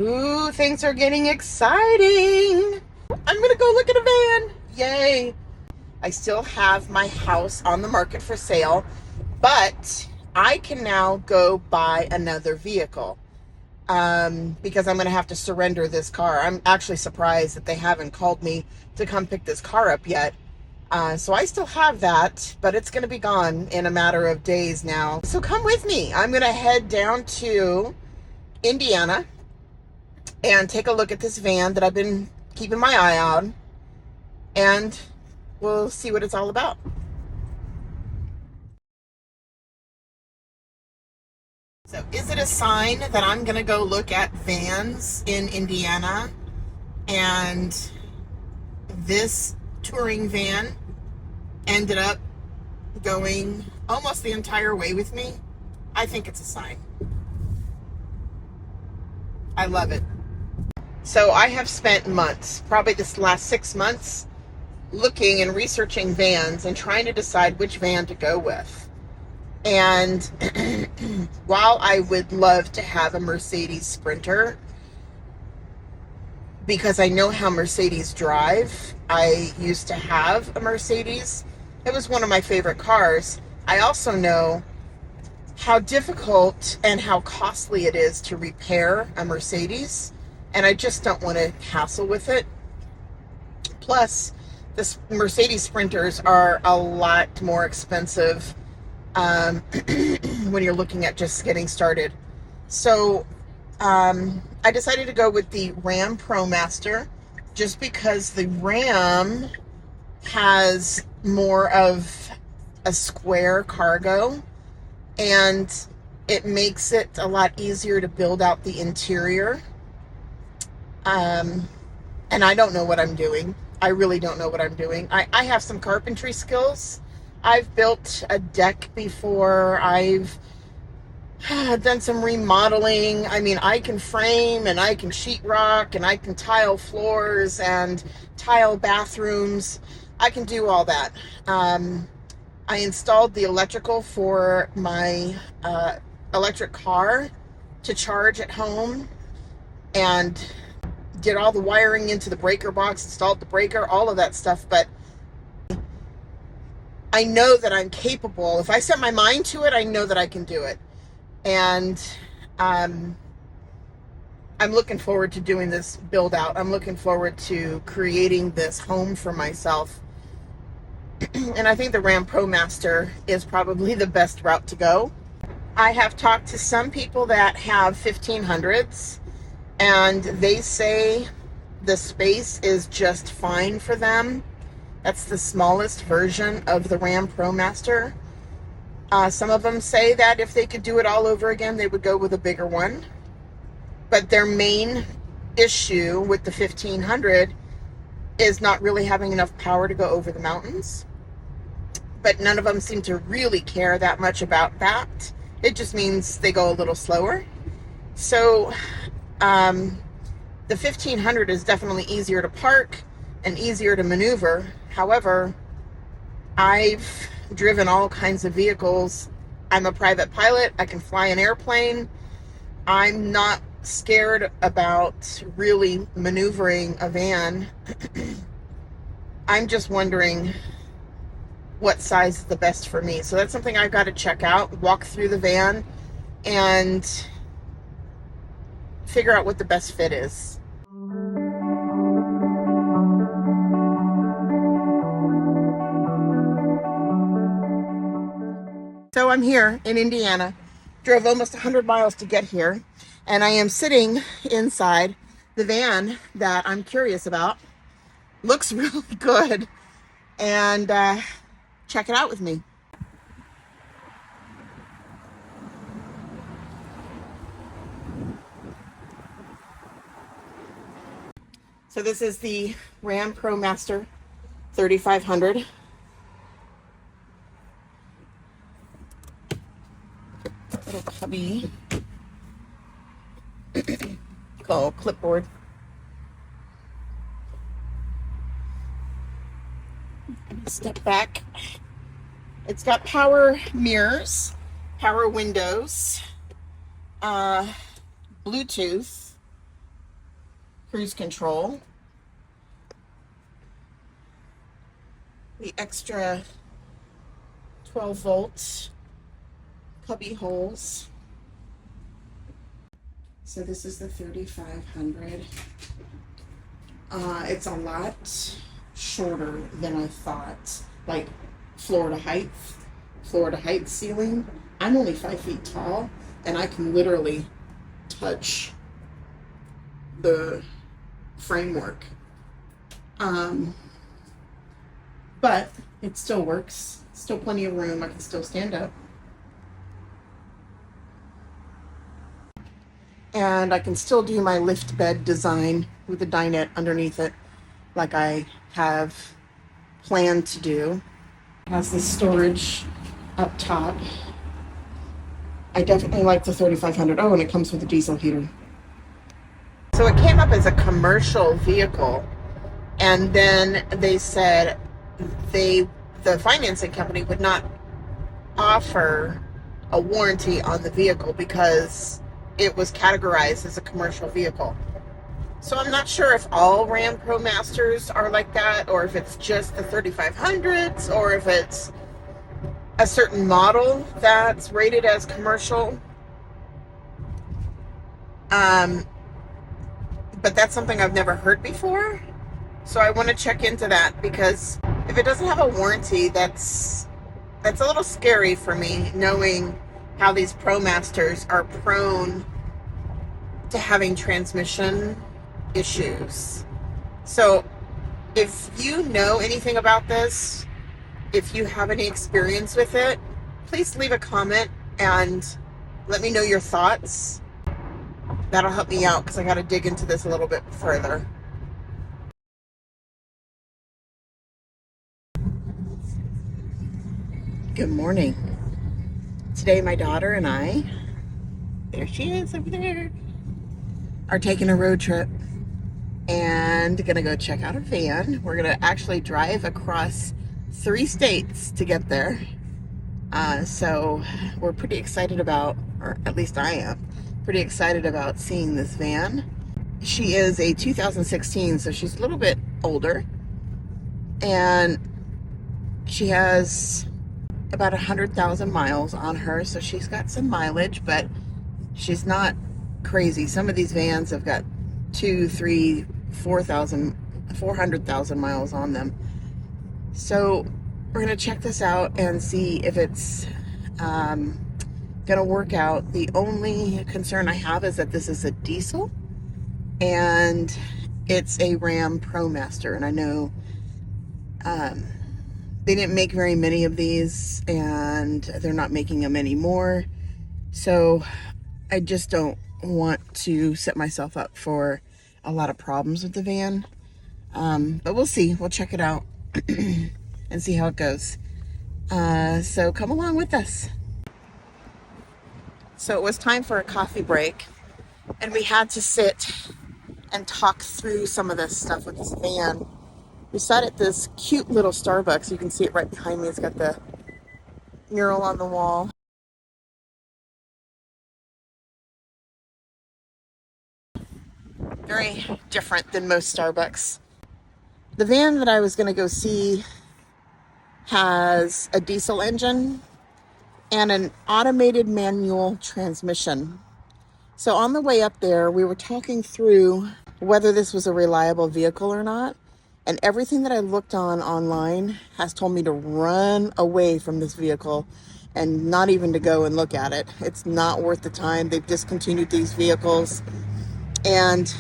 Ooh, things are getting exciting. I'm gonna go look at a van. Yay. I still have my house on the market for sale, but I can now go buy another vehicle because I'm going to have to surrender this car. I'm actually surprised that they haven't called me to come pick this car up yet. So I still have that, but it's going to be gone in a matter of days now. So come with me. I'm going to head down to Indiana and take a look at this van that I've been keeping my eye on, and we'll see what it's all about. So is it a sign that I'm going to go look at vans in Indiana, and this touring van ended up going almost the entire way with me? I think it's a sign. I love it. So I have spent months, probably this last 6 months, looking and researching vans and trying to decide which van to go with. And while I would love to have a Mercedes Sprinter, because I know how Mercedes drive, I used to have a Mercedes. It was one of my favorite cars. I also know how difficult and how costly it is to repair a Mercedes, and I just don't want to hassle with it. Plus, the Mercedes Sprinters are a lot more expensive when you're looking at just getting started. So I decided to go with the Ram ProMaster just because the Ram has more of a square cargo, and it makes it a lot easier to build out the interior. And I don't know what I'm doing. I really don't know what I'm doing. I have some carpentry skills. I've built a deck before. I've done some remodeling. I mean, I can frame and I can sheetrock and I can tile floors and tile bathrooms. I can do all that. I installed the electrical for my electric car to charge at home, and did all the wiring into the breaker box, installed the breaker, all of that stuff. But I know that I'm capable. If I set my mind to it, I know that I can do it. And I'm looking forward to doing this build out. I'm looking forward to creating this home for myself. And I think the Ram ProMaster is probably the best route to go. I have talked to some people that have 1500s, and they say the space is just fine for them. That's the smallest version of the Ram ProMaster. Some of them say that if they could do it all over again, they would go with a bigger one. But their main issue with the 1500 is not really having enough power to go over the mountains. But none of them seem to really care that much about that. It just means they go a little slower. So the 1500 is definitely easier to park and easier to maneuver. However, I've driven all kinds of vehicles. I'm a private pilot. I can fly an airplane. I'm not scared about really maneuvering a van. I'm just wondering what size is the best for me. So that's something I've got to check out, walk through the van, and figure out what the best fit is. So I'm here in Indiana, drove almost 100 miles to get here, and I am sitting inside the van that I'm curious about. Looks really good, and check it out with me. So this is the Ram ProMaster 3500. Little cubby. Called clipboard. Step back. It's got power mirrors, power windows, Bluetooth, cruise control, the extra 12 volts cubby holes. So this is the 3500. It's a lot shorter than I thought, like floor to height ceiling. I'm only 5 feet tall, and I can literally touch the framework. But it still works. Still plenty of room. I can still stand up. And I can still do my lift bed design with the dinette underneath it, like I have planned to do. It has the storage up top. I definitely like the 3500. Oh, and it comes with a diesel heater. So it came up as a commercial vehicle, and then they said the financing company would not offer a warranty on the vehicle because it was categorized as a commercial vehicle. So I'm not sure if all Ram ProMasters are like that, or if it's just the 3500s, or if it's a certain model that's rated as commercial. But that's something I've never heard before. So I want to check into that, because if it doesn't have a warranty, that's a little scary for me, knowing how these ProMasters are prone to having transmission issues. So if you know anything about this, if you have any experience with it, please leave a comment and let me know your thoughts. That'll help me out, because I got to dig into this a little bit further. Good morning. Today my daughter and I, there she is over there, are taking a road trip and gonna go check out a van. We're gonna actually drive across 3 states to get there. So we're pretty excited about, or at least I am, pretty excited about seeing this van. She is a 2016, so she's a little bit older, and she has about 100,000 miles on her, so she's got some mileage, but she's not crazy. Some of these vans have got 2, 3, 400,000 miles on them. So we're gonna check this out and see if it's gonna work out. The only concern I have is that this is a diesel and it's a Ram ProMaster, and I know they didn't make very many of these, and they're not making them anymore. So I just don't want to set myself up for a lot of problems with the van. But we'll see. We'll check it out and see how it goes. So come along with us. So it was time for a coffee break, and we had to sit and talk through some of this stuff with this van. We sat at this cute little Starbucks. You can see it right behind me. It's got the mural on the wall. Very different than most Starbucks. The van that I was going to go see has a diesel engine and an automated manual transmission. So on the way up there, we were talking through whether this was a reliable vehicle or not. And everything that I looked on online has told me to run away from this vehicle and not even to go and look at it. It's not worth the time. They've discontinued these vehicles, and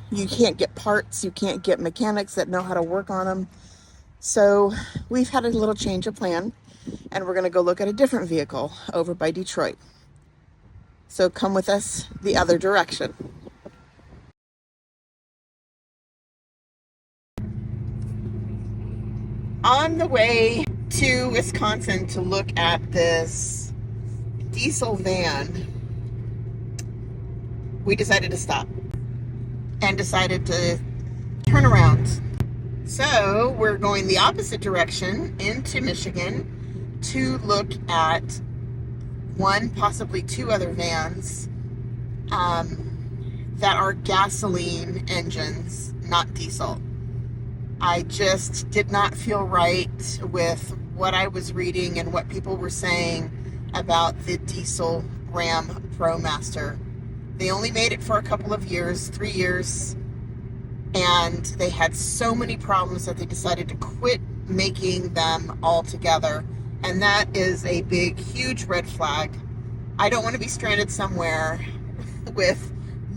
you can't get parts. You can't get mechanics that know how to work on them. So we've had a little change of plan, and we're going to go look at a different vehicle over by Detroit. So come with us the other direction. On the way to Wisconsin to look at this diesel van, we decided to stop and decided to turn around. So we're going the opposite direction into Michigan to look at one, possibly 2 other vans that are gasoline engines, not diesel. I just did not feel right with what I was reading and what people were saying about the diesel Ram ProMaster. They only made it for a couple of years, 3 years, and they had so many problems that they decided to quit making them altogether. And that is a big, huge red flag. I don't want to be stranded somewhere with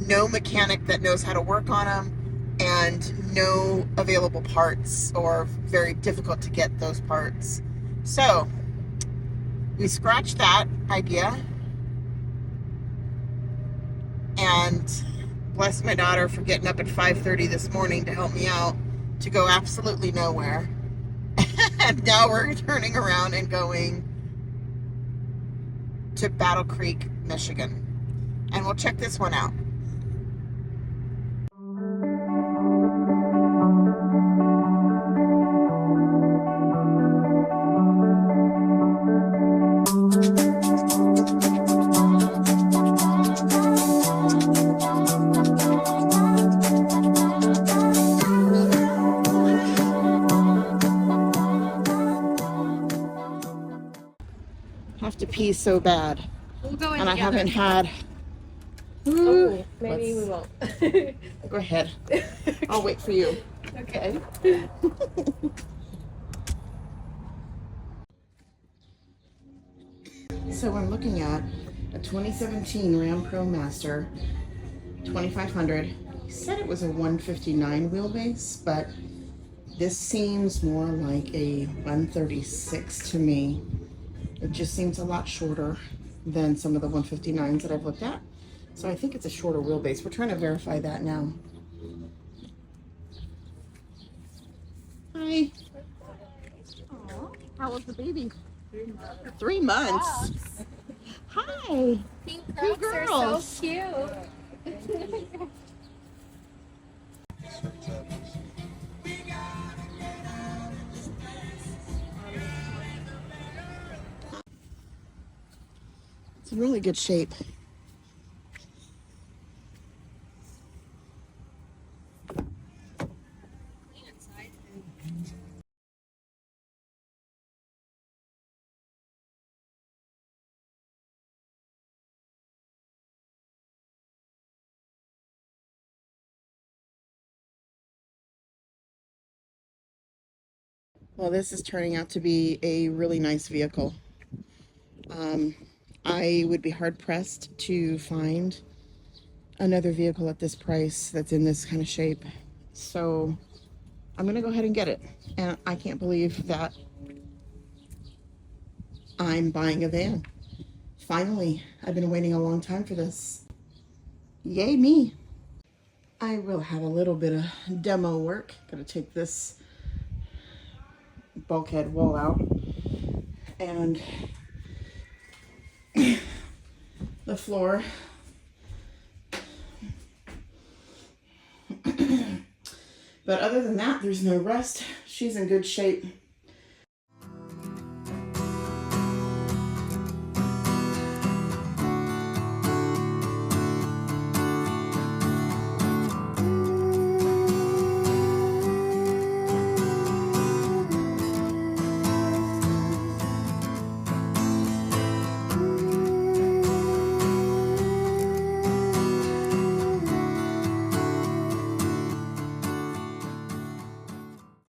no mechanic that knows how to work on them and no available parts, or very difficult to get those parts. So we scratched that idea, and bless my daughter for getting up at 5:30 this morning to help me out, to go absolutely nowhere. And now we're turning around and going to Battle Creek, Michigan. And we'll check this one out. Have to pee so bad. We'll go in and together. I haven't had. Oh, maybe we won't. Go ahead. I'll wait for you. Okay. So I'm looking at a 2017 Ram ProMaster 2500. He said it was a 159 wheelbase, but this seems more like a 136 to me. It just seems a lot shorter than some of the 159s that I've looked at. So I think it's a shorter wheelbase. We're trying to verify that now. Hi. Aww. How old's the baby? 3 months. Hi. Pink Two girls are girls. so cute. It's in really good shape. Well, this is turning out to be a really nice vehicle. I would be hard pressed to find another vehicle at this price that's in this kind of shape. So I'm gonna go ahead and get it. And I can't believe that I'm buying a van. Finally, I've been waiting a long time for this. Yay me. I will have a little bit of demo work. Gotta take this bulkhead wall out and the floor. But other than that, there's no rust. She's in good shape.